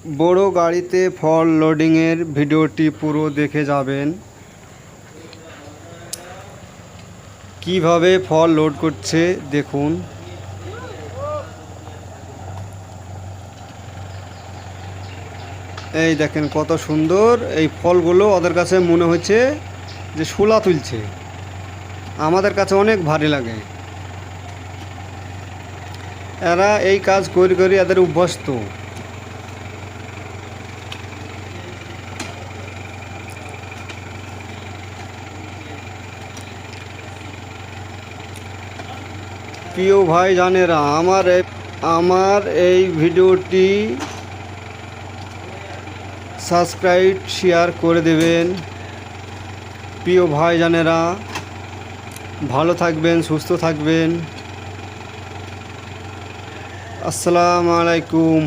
বড় গাড়িতে ফল লোডিংয়ের ভিডিওটি পুরো দেখে যাবেন। কিভাবে ফল লোড করছে দেখুন। এই দেখেন কত সুন্দর এই ফলগুলো, ওদের কাছে মনে হচ্ছে যে শোলা তুলছে, আমাদের কাছে অনেক ভারী লাগে। এরা এই কাজ করে করে এদের অভ্যস্ত। প্রিয় ভাই জানেরা, আমার এই ভিডিওটি সাবস্ক্রাইব শেয়ার করে দেবেন। প্রিয় ভাই জানেরা, ভালো থাকবেন, সুস্থ থাকবেন। আসসালামু আলাইকুম।